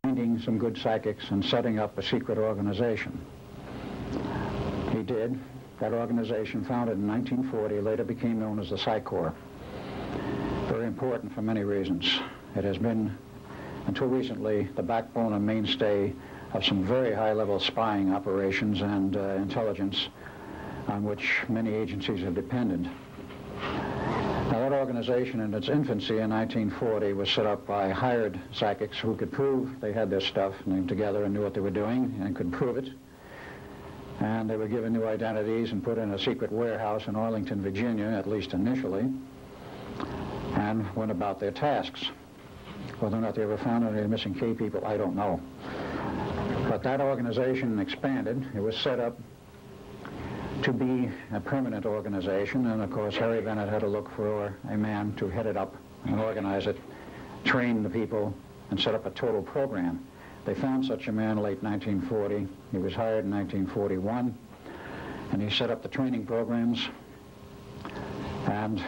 finding some good psychics and setting up a secret organization. He did. That organization, founded in 1940, later became known as the Psych Corps. Very important for many reasons. It has been, until recently, the backbone and mainstay of some very high-level spying operations and intelligence on which many agencies have depended. Now, that organization in its infancy in 1940 was set up by hired psychics who could prove they had their stuff named together and knew what they were doing and could prove it. And they were given new identities and put in a secret warehouse in Arlington, Virginia, at least initially, and went about their tasks. Whether or not they ever found any missing key people, I don't know. But that organization expanded. It was set up to be a permanent organization, and of course Harry Bennett had to look for a man to head it up and organize it, train the people, and set up a total program. They found such a man late 1940. He was hired in 1941, and he set up the training programs. And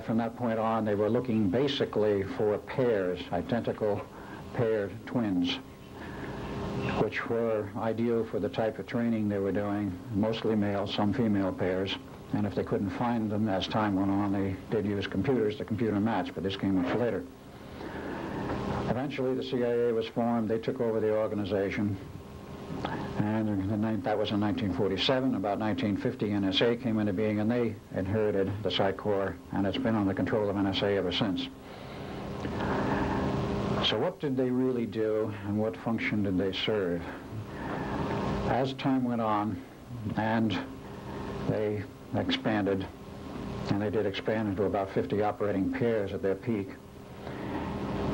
from that point on, they were looking basically for pairs, identical paired twins, which were ideal for the type of training they were doing, mostly male, some female pairs. And if they couldn't find them as time went on, they did use computers to computer match, but this came much later. Eventually, the CIA was formed. They took over the organization. And that was in 1947. About 1950, NSA came into being, and they inherited the Psych Corps, and it's been under control of NSA ever since. So what did they really do, and what function did they serve? As time went on, and they expanded, and they did expand into about 50 operating pairs at their peak.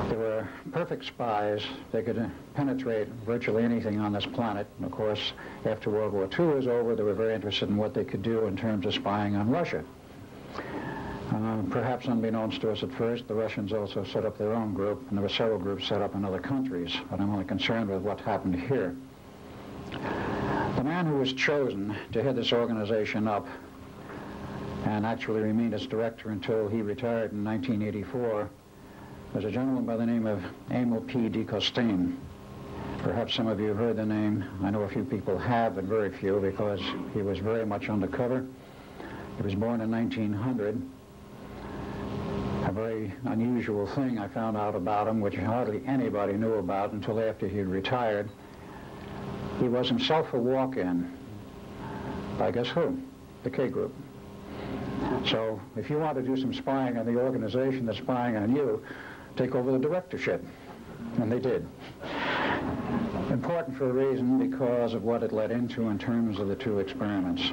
They were perfect spies. They could penetrate virtually anything on this planet. And of course, after World War II was over, they were very interested in what they could do in terms of spying on Russia. Perhaps unbeknownst to us at first, the Russians also set up their own group, and there were several groups set up in other countries, but I'm only concerned with what happened here. The man who was chosen to head this organization up and actually remained its director until he retired in 1984 was a gentleman by the name of Emil P. de Costain. Perhaps some of you have heard the name. I know a few people have, but very few, because he was very much undercover. He was born in 1900. A very unusual thing I found out about him, which hardly anybody knew about until after he had retired. He was himself a walk-in by guess who? The K Group. So if you want to do some spying on the organization that's spying on you, take over the directorship. And they did. Important for a reason, because of what it led into in terms of the two experiments.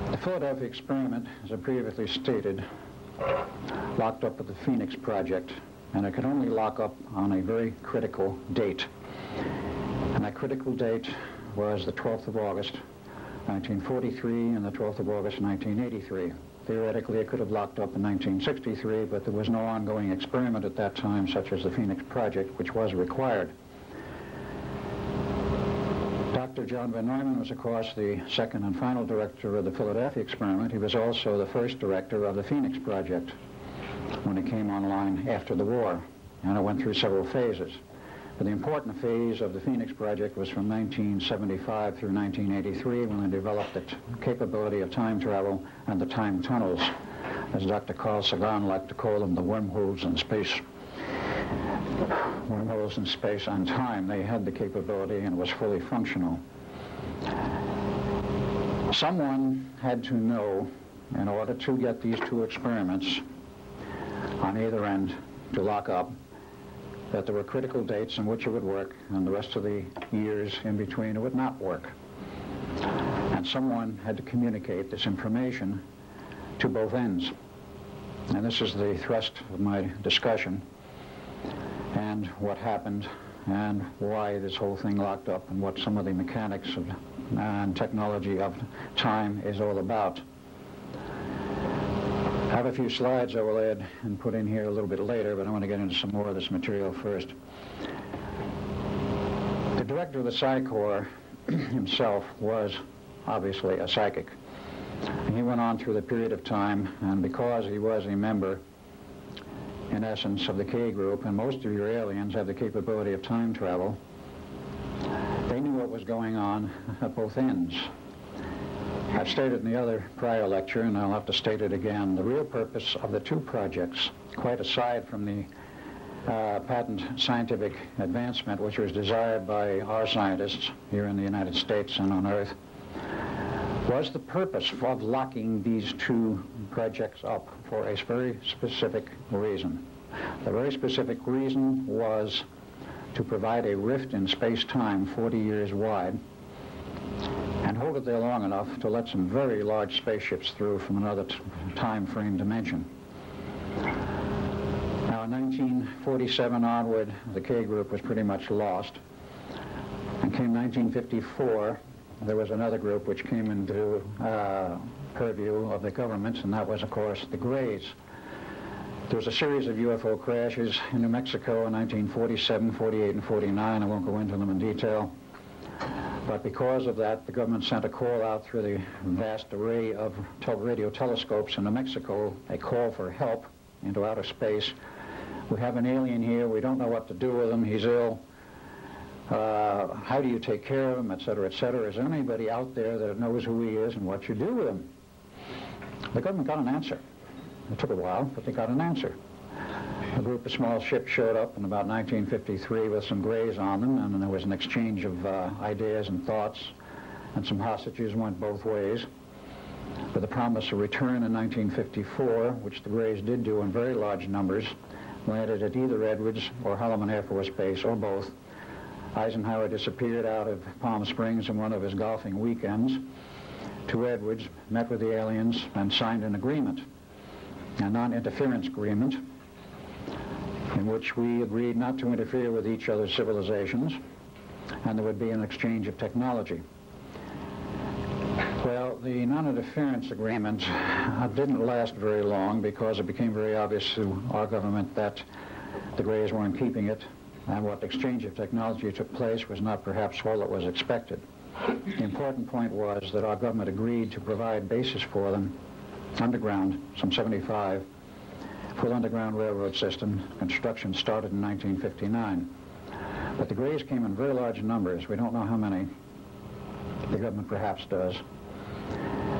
The Philadelphia experiment, as I previously stated, locked up with the Phoenix Project, and it could only lock up on a very critical date. And that critical date was the 12th of August, 1943, and the 12th of August, 1983. Theoretically, it could have locked up in 1963, but there was no ongoing experiment at that time, such as the Phoenix Project, which was required. Dr. John Van Neumann was, of course, the second and final director of the Philadelphia experiment. He was also the first director of the Phoenix Project when it came online after the war, and it went through several phases. But the important phase of the Phoenix Project was from 1975 through 1983, when they developed the capability of time travel and the time tunnels, as Dr. Carl Sagan liked to call them, the wormholes in space. Wormholes in space and time. They had the capability, and it was fully functional. Someone had to know, in order to get these two experiments on either end to lock up, that there were critical dates in which it would work, and the rest of the years in between it would not work. And someone had to communicate this information to both ends. And this is the thrust of my discussion, and what happened, and why this whole thing locked up, and what some of the mechanics of, and technology of time is all about. I have a few slides I will add and put in here a little bit later, but I want to get into some more of this material first. The director of the Psych Corps himself was obviously a psychic. And he went on through the period of time, and because he was a member, in essence, of the K group, and most of your aliens have the capability of time travel, they knew what was going on at both ends. I've stated in the other prior lecture, and I'll have to state it again, the real purpose of the two projects, quite aside from the patent scientific advancement which was desired by our scientists here in the United States and on Earth, was the purpose of locking these two projects up for a very specific reason. The very specific reason was to provide a rift in space-time 40 years wide and hold it there long enough to let some very large spaceships through from another time frame dimension. Now, in 1947 onward, the K group was pretty much lost. And came 1954, there was another group which came into purview of the government, and that was, of course, the Greys. There was a series of UFO crashes in New Mexico in 1947, 48, and 49. I won't go into them in detail. But because of that, the government sent a call out through the vast array of radio telescopes in New Mexico, a call for help into outer space. We have an alien here. We don't know what to do with him. He's ill. How do you take care of him, et cetera, et cetera? Is there anybody out there that knows who he is and what you do with him? The government got an answer. It took a while, but they got an answer. A group of small ships showed up in about 1953 with some Greys on them, and there was an exchange of ideas and thoughts, and some hostages went both ways, with a promise of return in 1954, which the Greys did do in very large numbers, landed at either Edwards or Holloman Air Force Base, or both. Eisenhower disappeared out of Palm Springs in one of his golfing weekends to Edwards, met with the aliens, and signed an agreement, a non-interference agreement, in which we agreed not to interfere with each other's civilizations, and there would be an exchange of technology. Well, the non-interference agreement didn't last very long because it became very obvious to our government that the Greys weren't keeping it, and what exchange of technology took place was not perhaps all that was expected. The important point was that our government agreed to provide bases for them underground, some 75, full underground railroad system. Construction started in 1959. But the Greys came in very large numbers. We don't know how many. The government perhaps does.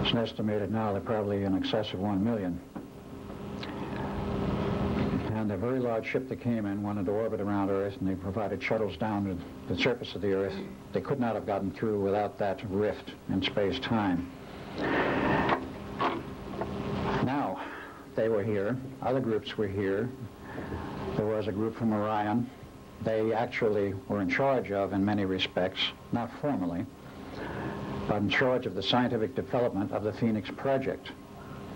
It's estimated now they're probably in excess of 1 million. And a very large ship that came in went into orbit around Earth, and they provided shuttles down to the surface of the Earth. They could not have gotten through without that rift in space-time. Now, they were here. Other groups were here. There was a group from Orion. They actually were in charge of, in many respects, not formally, but in charge of the scientific development of the Phoenix Project.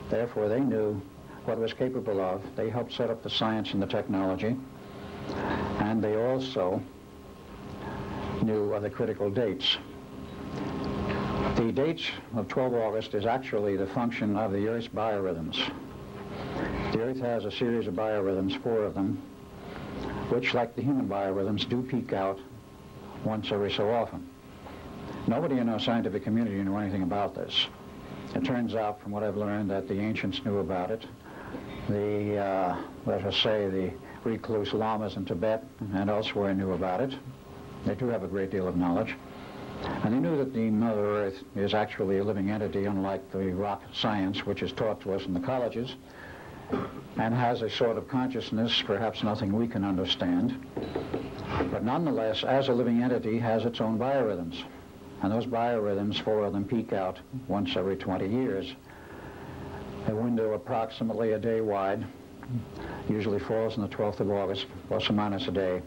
Therefore, they knew what it was capable of. They helped set up the science and the technology, and they also knew of the critical dates. The dates of 12 August is actually the function of the Earth's biorhythms. The Earth has a series of biorhythms, 4 of them, which, like the human biorhythms, do peak out once every so often. Nobody in our scientific community knew anything about this. It turns out, from what I've learned, that the ancients knew about it. The, let us say, the recluse lamas in Tibet and elsewhere knew about it. They do have a great deal of knowledge. And they knew that the Mother Earth is actually a living entity, unlike the rock science, which is taught to us in the colleges, and has a sort of consciousness, perhaps nothing we can understand. But nonetheless, as a living entity, has its own biorhythms. And those biorhythms, 4 of them, peak out once every 20 years. A window approximately a day wide, usually falls on the 12th of August, plus or minus a day,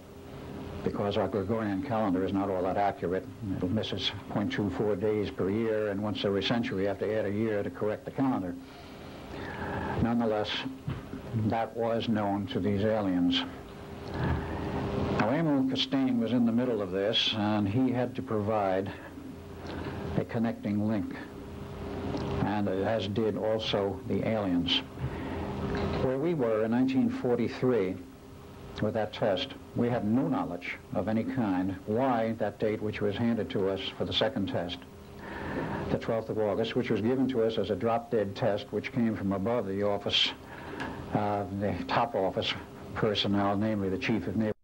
because our Gregorian calendar is not all that accurate. It misses 0.24 days per year, and once every century you have to add a year to correct the calendar. Nonetheless, that was known to these aliens. Now, Emil Castaigne was in the middle of this, and he had to provide a connecting link, and as did also the aliens. Where we were in 1943 with that test, we had no knowledge of any kind why that date which was handed to us for the second test, the 12th of August, which was given to us as a drop-dead test, which came from above the office, the top office personnel, namely the Chief of Naval